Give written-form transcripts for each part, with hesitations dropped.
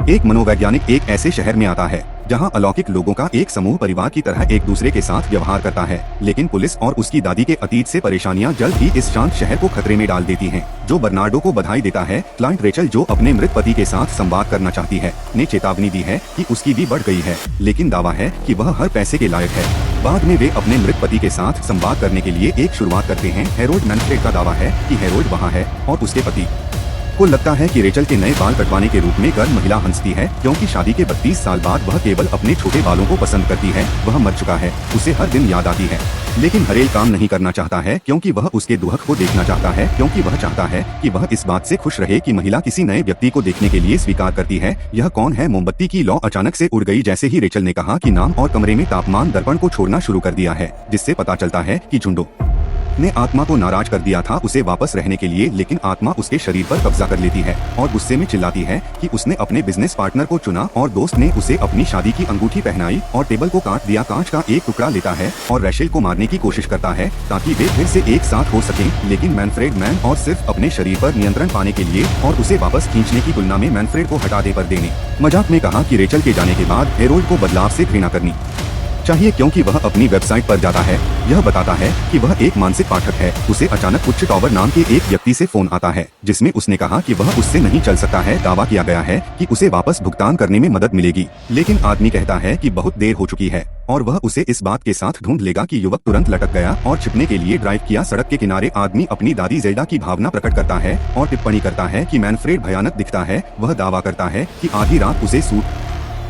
एक मनोवैज्ञानिक एक ऐसे शहर में आता है जहां अलौकिक लोगों का एक समूह परिवार की तरह एक दूसरे के साथ व्यवहार करता है, लेकिन पुलिस और उसकी दादी के अतीत से परेशानियां जल्द ही इस शांत शहर को खतरे में डाल देती हैं। जो बर्नार्डो को बधाई देता है, क्लाइंट रेचल जो अपने मृत पति के साथ संवाद करना चाहती है, ने चेतावनी दी है कि उसकी भी बढ़ गई है, लेकिन दावा है कि वह हर पैसे के लायक है। बाद में वे अपने मृत पति के साथ संवाद करने के लिए एक शुरुआत करते हैं। हैरोल्ड मैनफ्रेड का दावा है कि हैरोल्ड वहाँ है और उसके पति को लगता है कि रेचल के नए बाल कटवाने के रूप में गर्म महिला हंसती है, क्योंकि शादी के 32 साल बाद वह केवल अपने छोटे बालों को पसंद करती है। वह मर चुका है, उसे हर दिन याद आती है, लेकिन हरेल काम नहीं करना चाहता है क्योंकि वह उसके दुहक को देखना चाहता है, क्योंकि वह चाहता है कि वह इस बात से खुश रहे कि महिला किसी नए व्यक्ति को देखने के लिए स्वीकार करती है। यह कौन है? मोमबत्ती की लौ अचानक से उड़ गई जैसे ही रेचल ने कहा कि नाम और कमरे में तापमान दर्पण को छोड़ना शुरू कर दिया है, जिससे पता चलता है कि झुंडो ने आत्मा को नाराज कर दिया था उसे वापस रहने के लिए, लेकिन आत्मा उसके शरीर पर कब्जा कर लेती है और गुस्से में चिल्लाती है कि उसने अपने बिजनेस पार्टनर को चुना और दोस्त ने उसे अपनी शादी की अंगूठी पहनाई और टेबल को काट दिया। कांच का एक टुकड़ा लेता है और रेचल को मारने की कोशिश करता है ताकि वे फिर से एक साथ हो सकें, लेकिन मैनफ्रेड मैन और सिर्फ अपने शरीर पर नियंत्रण पाने के लिए और उसे वापस खींचने की तुलना में मैनफ्रेड को हटा दे पर देने मजाक में कहा कि रेचल के जाने के बाद हैरोल्ड को बदलाव से घृणा करनी चाहिए, क्योंकि वह अपनी वेबसाइट पर जाता है। यह बताता है कि वह एक मानसिक पाठक है। उसे अचानक उच्च टॉवर नाम के एक व्यक्ति से फोन आता है जिसमें उसने कहा कि वह उससे नहीं चल सकता है। दावा किया गया है कि उसे वापस भुगतान करने में मदद मिलेगी, लेकिन आदमी कहता है कि बहुत देर हो चुकी है और वह उसे इस बात के साथ ढूंढ लेगा कि युवक तुरंत लटक गया और छिपने के लिए ड्राइव किया। सड़क के किनारे आदमी अपनी दादी जेल्डा की भावना प्रकट करता है और टिप्पणी करता है कि मैनफ्रेड भयानक दिखता है। वह दावा करता है कि आधी रात उसे सूट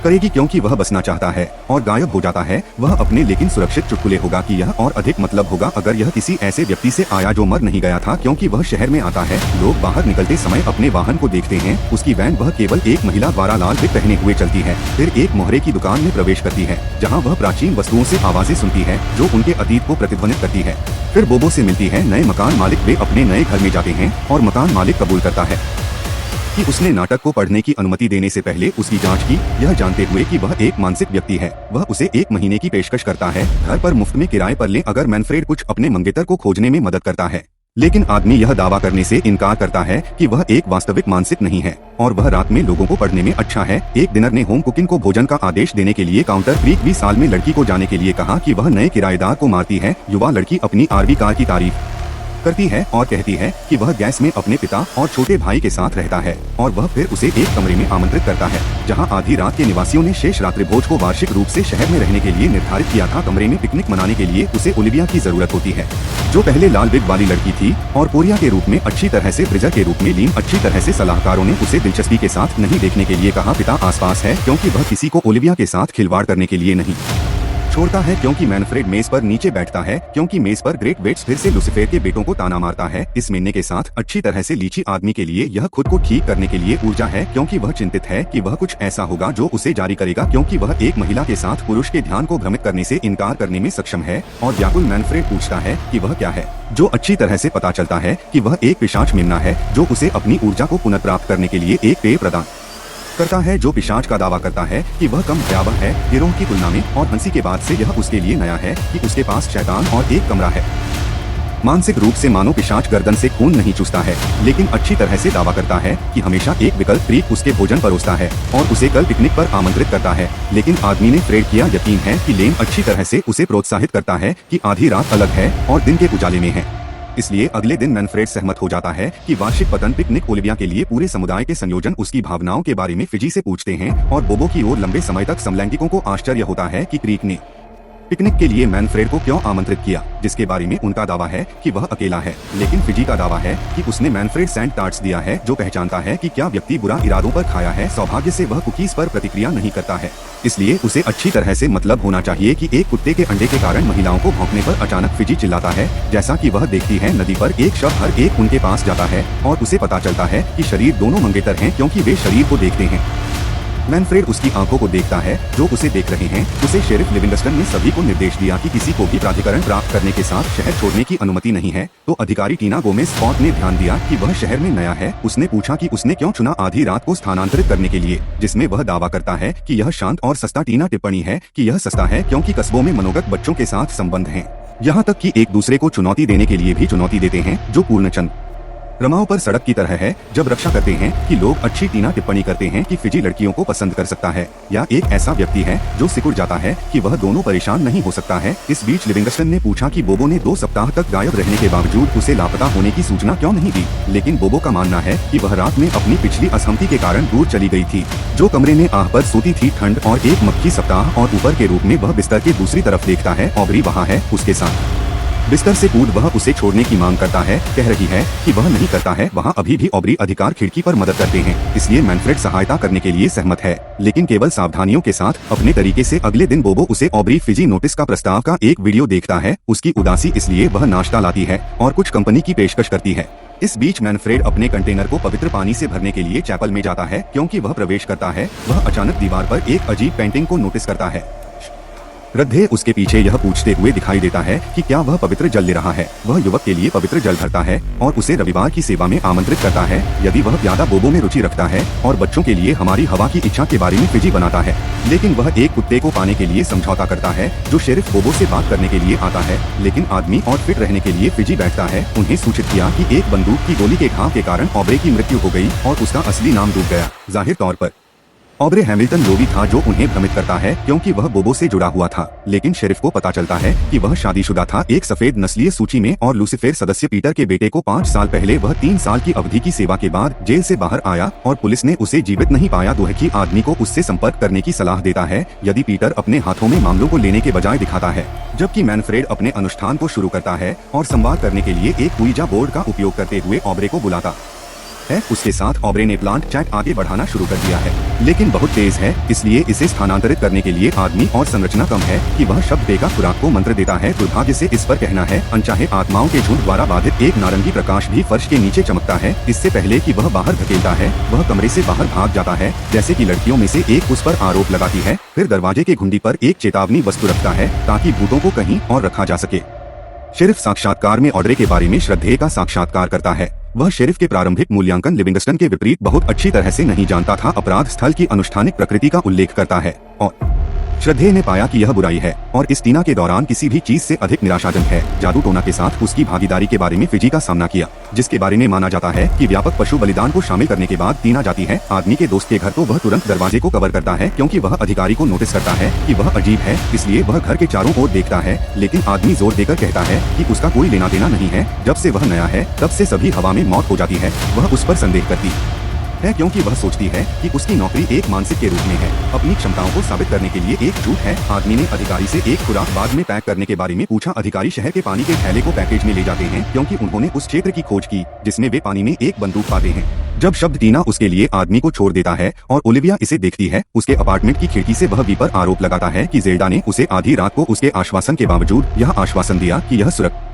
करेगी क्योंकि वह बचना चाहता है और गायब हो जाता है। वह अपने लेकिन सुरक्षित चुटकुले होगा कि यह और अधिक मतलब होगा अगर यह किसी ऐसे व्यक्ति से आया जो मर नहीं गया था, क्योंकि वह शहर में आता है। लोग बाहर निकलते समय अपने वाहन को देखते हैं। उसकी वैन वह केवल एक महिला द्वारा लाल विग पहने हुए चलती है, फिर एक मोहरे की दुकान में प्रवेश करती है जहाँ वह प्राचीन वस्तुओं से आवाजें सुनती है जो उनके अतीत को प्रतिध्वनित करती है। फिर बोबो से मिलती है नए मकान मालिक। वे अपने नए घर में जाते हैं और मकान मालिक कबूल करता है कि उसने नाटक को पढ़ने की अनुमति देने से पहले उसकी जांच की, यह जानते हुए कि वह एक मानसिक व्यक्ति है। वह उसे 1 महीने की पेशकश करता है घर पर मुफ्त में किराए पर ले अगर मैनफ्रेड कुछ अपने मंगेतर को खोजने में मदद करता है, लेकिन आदमी यह दावा करने से इनकार करता है कि वह एक वास्तविक मानसिक नहीं है और वह रात में लोगों को पढ़ने में अच्छा है। एक डिनर ने होम कुकिंग को भोजन का आदेश देने के लिए काउंटर क्रीक 20 साल में लड़की को जाने के लिए कहा कि वह नए किराएदार को मारती है। युवा लड़की अपनी आरवी कार की तारीफ करती है और कहती है कि वह गैस में अपने पिता और छोटे भाई के साथ रहता है और वह फिर उसे एक कमरे में आमंत्रित करता है जहां आधी रात के निवासियों ने शेष रात्रि भोज को वार्षिक रूप से शहर में रहने के लिए निर्धारित किया था। कमरे में पिकनिक मनाने के लिए उसे ओलिविया की जरूरत होती है, जो पहले लाल विग वाली लड़की थी और पोरिया के रूप में अच्छी तरह से ब्रिजर के रूप में लीन अच्छी तरह से। सलाहकारों ने उसे दिलचस्पी के साथ नहीं देखने के लिए कहा। पिता आसपास है क्योंकि वह किसी को ओलिविया के साथ खिलवाड़ करने के लिए नहीं छोड़ता है, क्योंकि मैनफ्रेड मेज पर नीचे बैठता है क्योंकि मेज पर ग्रेट वेट्स फिर से लुसिफेर के बेटों को ताना मारता है। इस महीने के साथ अच्छी तरह से लीची आदमी के लिए यह खुद को ठीक करने के लिए ऊर्जा है, क्योंकि वह चिंतित है कि वह कुछ ऐसा होगा जो उसे जारी करेगा, क्योंकि वह एक महिला के साथ पुरुष के ध्यान को भ्रमित करने से इनकार करने में सक्षम है। और व्याकुल मैनफ्रेड पूछता है कि वह क्या है, जो अच्छी तरह से पता चलता है कि वह एक पिशाच मेमना है जो उसे अपनी ऊर्जा को पुनर्प्राप्त करने के लिए एक पेय प्रदान करता है, जो पिशाच का दावा करता है कि वह कम भयावह है गिरोह की तुलना में। और हंसी के बाद से यह उसके लिए नया है कि उसके पास शैतान और एक कमरा है। मानसिक रूप से मानो पिशाच गर्दन से खून नहीं चूसता है, लेकिन अच्छी तरह से दावा करता है कि हमेशा एक विकल्प क्रीक उसके भोजन परोसता है और उसे कल पिकनिक पर आमंत्रित करता है। लेकिन आदमी ने फ्रेड किया यकीन है कि लेन अच्छी तरह से उसे प्रोत्साहित करता है कि आधी रात अलग है और दिन के उजाले में है। इसलिए अगले दिन मैनफ्रेड सहमत हो जाता है कि वार्षिक पतन पिकनिक ओलिविया के लिए पूरे समुदाय के संयोजन उसकी भावनाओं के बारे में फिजी से पूछते हैं और बोबो की ओर लंबे समय तक समलैंगिकों को आश्चर्य होता है कि क्रीक ने पिकनिक के लिए मैनफ्रेड को क्यों आमंत्रित किया, जिसके बारे में उनका दावा है कि वह अकेला है, लेकिन फिजी का दावा है कि उसने मैनफ्रेड सैंड टार्ट्स दिया है जो पहचानता है कि क्या व्यक्ति बुरा इरादों पर खाया है। सौभाग्य से वह कुकीज पर प्रतिक्रिया नहीं करता है, इसलिए उसे अच्छी तरह से मतलब होना चाहिए कि एक कुत्ते के अंडे के कारण महिलाओं को भौंकने पर अचानक फिजी चिल्लाता है, जैसा कि वह देखती है नदी पर एक शव हर एक उनके पास जाता है और उसे पता चलता है कि शरीर दोनों मंगेतर हैं क्योंकि वे शरीर को देखते हैं। मैनफ्रेड उसकी आंखों को देखता है जो उसे देख रहे हैं। उसे शेरिफ लिविंगस्टन ने सभी को निर्देश दिया कि किसी को भी प्राधिकरण प्राप्त करने के साथ शहर छोड़ने की अनुमति नहीं है, तो अधिकारी टीना गोमेज स्पॉट ने ध्यान दिया कि वह शहर में नया है। उसने पूछा कि उसने क्यों चुना आधी रात को स्थानांतरित करने के लिए, जिसमें वह दावा करता है कि यह शांत और सस्ता। टीना टिप्पणी है कि यह सस्ता है क्योंकि कस्बों में मनोगत बच्चों के साथ संबंध हैं, यहाँ तक कि एक दूसरे को चुनौती देने के लिए भी चुनौती देते हैं, जो पूर्णचंद रमाओ पर सड़क की तरह है जब रक्षा करते हैं कि लोग अच्छी टीना टिप्पणी करते हैं कि फिजी लड़कियों को पसंद कर सकता है, या एक ऐसा व्यक्ति है जो सिकुड़ जाता है कि वह दोनों परेशान नहीं हो सकता है। इस बीच लिविंगस्टन ने पूछा कि बोबो ने 2 सप्ताह तक गायब रहने के बावजूद उसे लापता होने की सूचना क्यों नहीं दी, लेकिन बोबो का मानना है कि वह रात में अपनी पिछली असहमति के कारण दूर चली गई थी। जो कमरे में आह पर सोती थी, ठंड और एक मक्खी सप्ताह और ऊपर के रूप में वह बिस्तर के दूसरी तरफ देखता है। ऑब्री वहाँ है उसके साथ। बिस्तर से कूद वह उसे छोड़ने की मांग करता है, कह रही है कि वह नहीं करता है। वहाँ अभी भी ऑब्री अधिकार खिड़की पर मदद करते हैं, इसलिए मैनफ्रेड सहायता करने के लिए सहमत है, लेकिन केवल सावधानियों के साथ अपने तरीके से। अगले दिन बोबो उसे ऑब्री फिजी नोटिस का प्रस्ताव का एक वीडियो देखता है। उसकी उदासी इसलिए वह नाश्ता लाती है और कुछ कंपनी की पेशकश करती है। इस बीच मैनफ्रेड अपने कंटेनर को पवित्र पानी से भरने के लिए चैपल में जाता है। क्योंकि वह प्रवेश करता है, वह अचानक दीवार पर एक अजीब पेंटिंग को नोटिस करता है। श्रद्धेय उसके पीछे यह पूछते हुए दिखाई देता है कि क्या वह पवित्र जल ले रहा है। वह युवक के लिए पवित्र जल भरता है और उसे रविवार की सेवा में आमंत्रित करता है यदि वह ज्यादा बोबो में रुचि रखता है, और बच्चों के लिए हमारी हवा की इच्छा के बारे में फिजी बनाता है। लेकिन वह एक कुत्ते को पाने के लिए समझौता करता है जो सिर्फ बोबो से बात करने के लिए आता है, लेकिन आदमी और फिट रहने के लिए फिजी बैठता है। उन्हें सूचित किया कि एक बंदूक की गोली के घाव के कारण ऑब्रे की मृत्यु हो गई और उसका असली नाम डूब गया। जाहिर तौर पर ऑब्रे हैमिल्टन लोवी था, जो उन्हें भ्रमित करता है क्योंकि वह बोबो से जुड़ा हुआ था। लेकिन शेरिफ को पता चलता है कि वह शादीशुदा था, एक सफेद नस्लीय सूची में, और लूसीफर सदस्य पीटर के बेटे को 5 साल पहले वह 3 साल की अवधि की सेवा के बाद जेल से बाहर आया और पुलिस ने उसे जीवित नहीं पाया। दुहकी आदमी को उससे संपर्क करने की सलाह देता है यदि पीटर अपने हाथों में मामलों को लेने के बजाय दिखाता है, जबकि मैनफ्रेड अपने अनुष्ठान को शुरू करता है और संवाद करने के लिए एक उइजा बोर्ड का उपयोग करते हुए ऑब्रे को बुलाता है। उसके साथ ऑब्रे ने प्लांट चैट आगे बढ़ाना शुरू कर दिया है, लेकिन बहुत तेज है, इसलिए इसे स्थानांतरित करने के लिए आदमी और संरचना कम है कि वह शब्द बेका खुराक को मंत्र देता है। दुर्भाग्य से इस पर कहना है, अनचाहे आत्माओं के झुंड द्वारा बाधित एक नारंगी प्रकाश भी फर्श के नीचे चमकता है। इससे पहले कि वह बाहर धकेलता है, वह कमरे से बाहर भाग जाता है, जैसे कि लड़कियों में से एक उस पर आरोप लगाती है। फिर दरवाजे के घुंडी पर एक चेतावनी वस्तु रखता है ताकि भूतों को कहीं और रखा जा सके। शेरिफ साक्षात्कार में ऑड्रे के बारे में श्रद्धेय का साक्षात्कार करता है। वह शेरिफ के प्रारंभिक मूल्यांकन लिविंगस्टन के विपरीत बहुत अच्छी तरह से नहीं जानता था। अपराध स्थल की अनुष्ठानिक प्रकृति का उल्लेख करता है और श्रद्धेय ने पाया कि यह बुराई है और इस टीना के दौरान किसी भी चीज से अधिक निराशाजनक है। जादू टोना के साथ उसकी भागीदारी के बारे में फिजी का सामना किया, जिसके बारे में माना जाता है कि व्यापक पशु बलिदान को शामिल करने के बाद टीना जाती है आदमी के दोस्त के घर, तो वह तुरंत दरवाजे को कवर करता है क्योंकि वह अधिकारी को नोटिस करता है कि वह अजीब है। इसलिए वह घर के चारों ओर देखता है, लेकिन आदमी जोर देकर कहता है कि उसका कोई लेना देना नहीं है। जब से वह नया है तब से सभी हवा में मौत हो जाती है। वह उस पर संदेह करती है क्योंकि वह सोचती है कि उसकी नौकरी एक मानसिक के रूप में है, अपनी क्षमताओं को साबित करने के लिए एक झूठ है। आदमी ने अधिकारी से एक खुराक बाद में पैक करने के बारे में पूछा। अधिकारी शहर के पानी के थैले को पैकेज में ले जाते हैं क्योंकि उन्होंने उस क्षेत्र की खोज की जिसमें वे पानी में एक बंदूक पाते हैं। जब शब्द टीना उसके लिए आदमी को छोड़ देता है और ओलिविया इसे देखती है, उसके अपार्टमेंट की खिड़की से वह वी पर आरोप लगाता है कि जेल्डा ने उसे आधी रात को उसके आश्वासन के बावजूद यह आश्वासन दिया कि यह सुरक्षित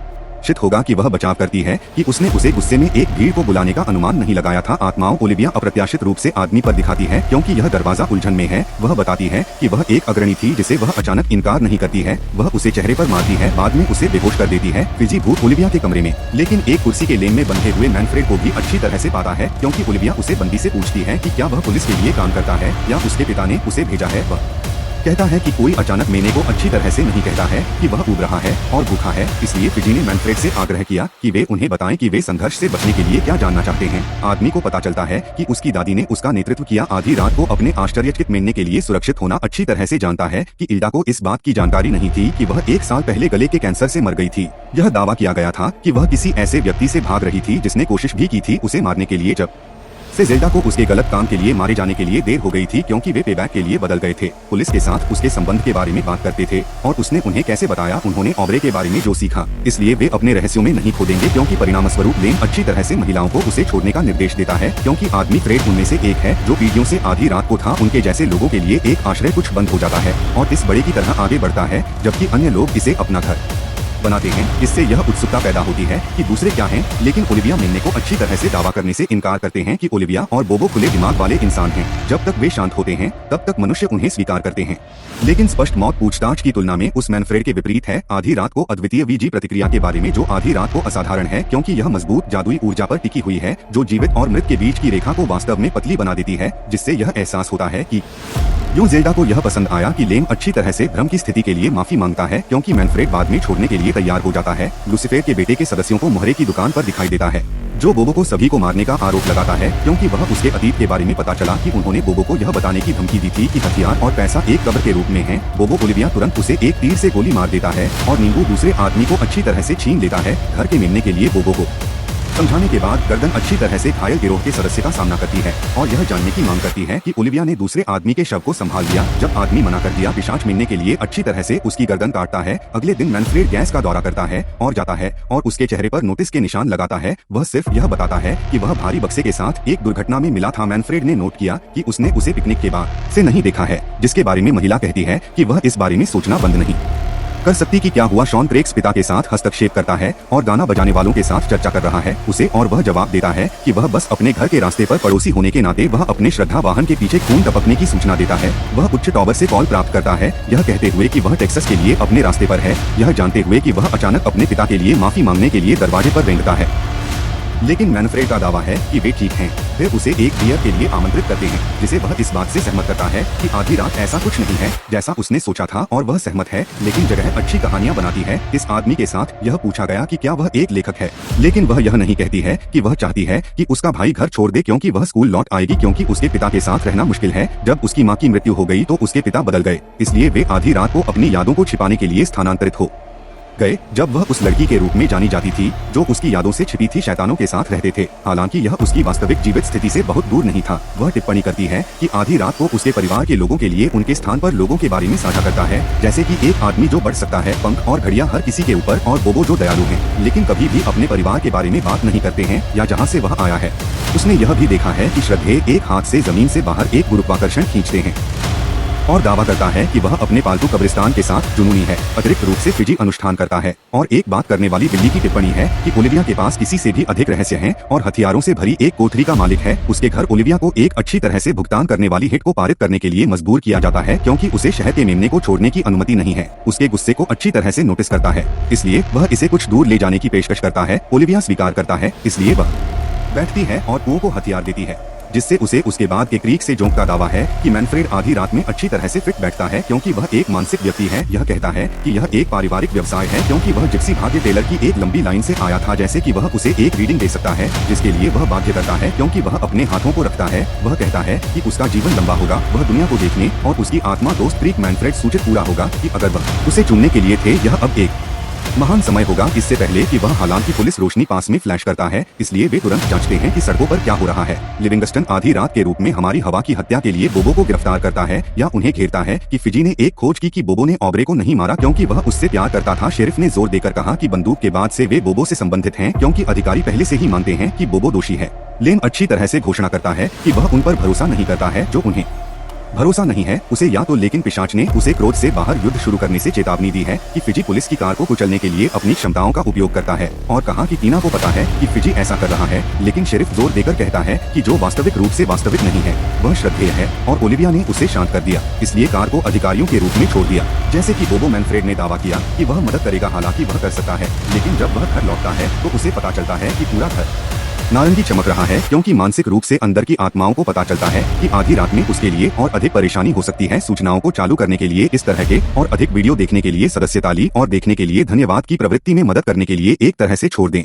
होगा कि वह बचाव करती है कि उसने उसे गुस्से में एक भीड़ को बुलाने का अनुमान नहीं लगाया था। आत्माओं ओलिविया अप्रत्याशित रूप से आदमी पर दिखाती है क्योंकि यह दरवाजा उलझन में है। वह बताती है कि वह एक अग्रणी थी जिसे वह अचानक इनकार नहीं करती है। वह उसे चेहरे पर मारती है, बाद में उसे बेहोश कर देती है। फिजी भूत ओलिविया के कमरे में, लेकिन एक कुर्सी के लेन में बंधे हुए मैनफ्रेड को भी अच्छी तरह से पाता है क्योंकि ओलिविया उसे बंदी से पूछती है कि क्या वह पुलिस के लिए काम करता है या उसके पिता ने उसे भेजा है। वह कहता है कि कोई अचानक मेने को अच्छी तरह से नहीं कहता है कि वह उब रहा है और भूखा है। इसलिए फिजी ने मैनफ्रेड से आग्रह किया कि वे उन्हें बताएं कि वे संघर्ष से बचने के लिए क्या जानना चाहते हैं। आदमी को पता चलता है कि उसकी दादी ने उसका नेतृत्व किया आधी रात को अपने आश्चर्यचकित मेने के लिए सुरक्षित होना। अच्छी तरह से जानता है कि इल्डा को इस बात की जानकारी नहीं थी कि वह 1 साल पहले गले के कैंसर से मर गई थी। यह दावा किया गया था कि वह किसी ऐसे व्यक्ति से भाग रही थी जिसने कोशिश भी की थी उसे मारने के लिए। जब से जेल्डा को उसके गलत काम के लिए मारे जाने के लिए देर हो गई थी क्योंकि वे पेबैक के लिए बदल गए थे। पुलिस के साथ उसके संबंध के बारे में बात करते थे और उसने उन्हें कैसे बताया उन्होंने ऑब्रे के बारे में जो सीखा। इसलिए वे अपने रहस्यों में नहीं खोदेंगे क्योंकि परिणामस्वरूप लेन अच्छी तरह से महिलाओं को उसे छोड़ने का निर्देश देता है क्योंकि आदमी फ्रेड उनमें से एक है जो पीढ़ियों से आधी रात को था। उनके जैसे लोगों के लिए एक आश्रय कुछ बंद हो जाता है और इस बड़े की तरह आगे बढ़ता है, जबकि अन्य लोग इसे अपना घर बनाते हैं। इससे यह उत्सुकता पैदा होती है कि दूसरे क्या हैं, लेकिन ओलिविया मेने को अच्छी तरह से दावा करने से इनकार करते हैं कि ओलिविया और बोबो खुले दिमाग वाले इंसान हैं। जब तक वे शांत होते हैं तब तक मनुष्य उन्हें स्वीकार करते हैं, लेकिन स्पष्ट मौत पूछताछ की तुलना में उस मैनफ्रेड के विपरीत है। आधी रात को अद्वितीय वीजी प्रतिक्रिया के बारे में जो आधी रात को असाधारण है क्योंकि यह मजबूत जादुई ऊर्जा पर टिकी हुई है जो जीवित और मृत के बीच की रेखा को वास्तव में पतली बना देती है, जिससे यह एहसास होता है कि यूं जेल्डा को यह पसंद आया कि लेन अच्छी तरह से भ्रम की स्थिति के लिए माफी मांगता है क्योंकि मैनफ्रेड बाद में छोड़ने के लिए तैयार हो जाता है। लूसीफर के बेटे के सदस्यों को मोहरे की दुकान पर दिखाई देता है। जो बोबो को सभी को मारने का आरोप लगाता है, क्योंकि वह उसके अतीत के बारे में पता चला कि उन्होंने बोबो को यह बताने की धमकी दी थी कि हथियार और पैसा एक कब्र के रूप में है। बोबो ओलिविया तुरंत उसे एक तीर से गोली मार देता है और नींबू दूसरे आदमी को अच्छी तरह से छीन लेता है। घर के मेमने के लिए बोबो को समझाने के बाद गर्दन अच्छी तरह से घायल गिरोह के सदस्य का सामना करती है और यह जानने की मांग करती है कि ओलिविया ने दूसरे आदमी के शव को संभाल लिया। जब आदमी मना कर दिया, पिशाच मिलने के लिए अच्छी तरह से उसकी गर्दन काटता है। अगले दिन मैनफ्रेड गैस का दौरा करता है और जाता है और उसके चेहरे पर नोटिस के निशान लगाता है। वह सिर्फ यह बताता है कि वह भारी बक्से के साथ एक दुर्घटना में मिला था। मैनफ्रेड ने नोट किया कि उसने उसे पिकनिक के बाद से नहीं देखा है, जिसके बारे में महिला कहती है कि वह इस बारे में सोचना बंद नहीं कर सकती कि क्या हुआ। शॉन क्रेग्स पिता के साथ हस्तक्षेप करता है और गाना बजाने वालों के साथ चर्चा कर रहा है उसे, और वह जवाब देता है कि वह बस अपने घर के रास्ते पर पड़ोसी होने के नाते वह अपने श्रद्धा वाहन के पीछे खून टपकने की सूचना देता है। वह उच्च टॉवर से कॉल प्राप्त करता है, यह कहते हुए कि वह टेक्सास के लिए अपने रास्ते पर है, यह जानते हुए कि वह अचानक अपने पिता के लिए माफी मांगने के लिए दरवाजे पर रेंगता है। लेकिन मैनफ्रेड का दावा है कि वे ठीक हैं। वे उसे एक बियर के लिए आमंत्रित करते हैं, जिसे वह इस बात से सहमत करता है कि आधी रात ऐसा कुछ नहीं है जैसा उसने सोचा था, और वह सहमत है। लेकिन जगह अच्छी कहानियां बनाती है। इस आदमी के साथ यह पूछा गया कि क्या वह एक लेखक है, लेकिन वह यह नहीं कहती है कि वह चाहती है कि उसका भाई घर छोड़ दे क्योंकि वह स्कूल लौट आएगी, क्योंकि उसके पिता के साथ रहना मुश्किल है। जब उसकी माँ की मृत्यु हो गई तो उसके पिता बदल गए, इसलिए वे आधी रात को अपनी यादों को छिपाने के लिए स्थानांतरित हो गए। जब वह उस लड़की के रूप में जानी जाती थी जो उसकी यादों से छिपी थी, शैतानों के साथ रहते थे। हालांकि यह उसकी वास्तविक जीवित स्थिति से बहुत दूर नहीं था। वह टिप्पणी करती है कि आधी रात को उसके परिवार के लोगों के लिए उनके स्थान पर लोगों के बारे में साझा करता है, जैसे कि एक आदमी जो बढ़ सकता है, पंख और घड़ियां हर किसी के ऊपर, और बोबो जो दयालु हैं लेकिन कभी भी अपने परिवार के बारे में बात नहीं करते हैं या जहाँ से वह आया है। उसने यह भी देखा है कि श्रद्धेय एक हाथ से जमीन से बाहर एक गुरुत्वाकर्षण खींचते हैं और दावा करता है कि वह अपने पालतू कब्रिस्तान के साथ जुनूनी है। अतिरिक्त रूप से फिजी अनुष्ठान करता है। और एक बात करने वाली बिल्ली की टिप्पणी है कि ओलिविया के पास किसी से भी अधिक रहस्य हैं और हथियारों से भरी एक कोठरी का मालिक है। उसके घर ओलिविया को एक अच्छी तरह से भुगतान करने वाली हिट को पारित करने के लिए मजबूर किया जाता है, क्योंकि उसे शहर के मेमने को छोड़ने की अनुमति नहीं है। उसके गुस्से को अच्छी तरह से नोटिस करता है, इसलिए वह इसे कुछ दूर ले जाने की पेशकश करता है। ओलिविया स्वीकार करता है, इसलिए वह बैठती है और कुओं को हथियार देती है, जिससे उसे उसके बाद के क्रीक से जोंक का दावा है कि मैनफ्रेड आधी रात में अच्छी तरह से फिट बैठता है, क्योंकि वह एक मानसिक व्यक्ति है। यह कहता है कि यह एक पारिवारिक व्यवसाय है, क्योंकि वह जिप्सी भाग्य टेलर की एक लंबी लाइन से आया था, जैसे कि वह उसे एक रीडिंग दे सकता है, जिसके लिए वह बाध्य करता है, क्योंकि वह अपने हाथों को रखता है। वह कहता है कि उसका जीवन लंबा होगा, वह दुनिया को देखने और उसकी आत्मा दोस्त क्रीक मैनफ्रेड सूचित पूरा होगा कि अगर वह उसे चुनने के लिए थे, यह अब एक महान समय होगा। इससे पहले कि वह, हालांकि पुलिस रोशनी पास में फ्लैश करता है, इसलिए वे तुरंत जांचते हैं कि सड़कों पर क्या हो रहा है। लिविंगस्टन आधी रात के रूप में हमारी हवा की हत्या के लिए बोबो को गिरफ्तार करता है या उन्हें घेरता है कि फिजी ने एक खोज की कि बोबो ने ऑब्रे को नहीं मारा क्योंकि वह उससे प्यार करता था। शेरिफ ने जोर देकर कहा कि बंदूक के बाद से वे बोबो से संबंधित हैं, क्योंकि अधिकारी पहले से ही मानते हैं कि बोबो दोषी है। लेन अच्छी तरह से घोषणा करता है कि वह उन पर भरोसा नहीं करता है जो उन्हें भरोसा नहीं है उसे या तो। लेकिन पिशाच ने उसे क्रोध से बाहर युद्ध शुरू करने से चेतावनी दी है कि फिजी पुलिस की कार को कुचलने के लिए अपनी क्षमताओं का उपयोग करता है, और कहा कि टीना को पता है कि फिजी ऐसा कर रहा है। लेकिन शेरिफ जोर देकर कहता है कि जो वास्तविक रूप से वास्तविक नहीं है वह श्रद्धेय है, और ओलिविया ने उसे शांत कर दिया, इसलिए कार को अधिकारियों के रूप में छोड़ दिया। जैसे कि बोबो मैनफ्रेड ने दावा किया कि वह मदद करेगा, हालांकि वह कर सकता है, लेकिन जब वह घर लौटता है तो उसे पता चलता है कि पूरा घर नारंगी चमक रहा है, क्योंकि मानसिक रूप से अंदर की आत्माओं को पता चलता है कि आधी रात में उसके लिए और अधिक परेशानी हो सकती है। सूचनाओं को चालू करने के लिए, इस तरह के और अधिक वीडियो देखने के लिए, सदस्यता ली और देखने के लिए धन्यवाद की प्रवृत्ति में मदद करने के लिए एक तरह से छोड़ दें।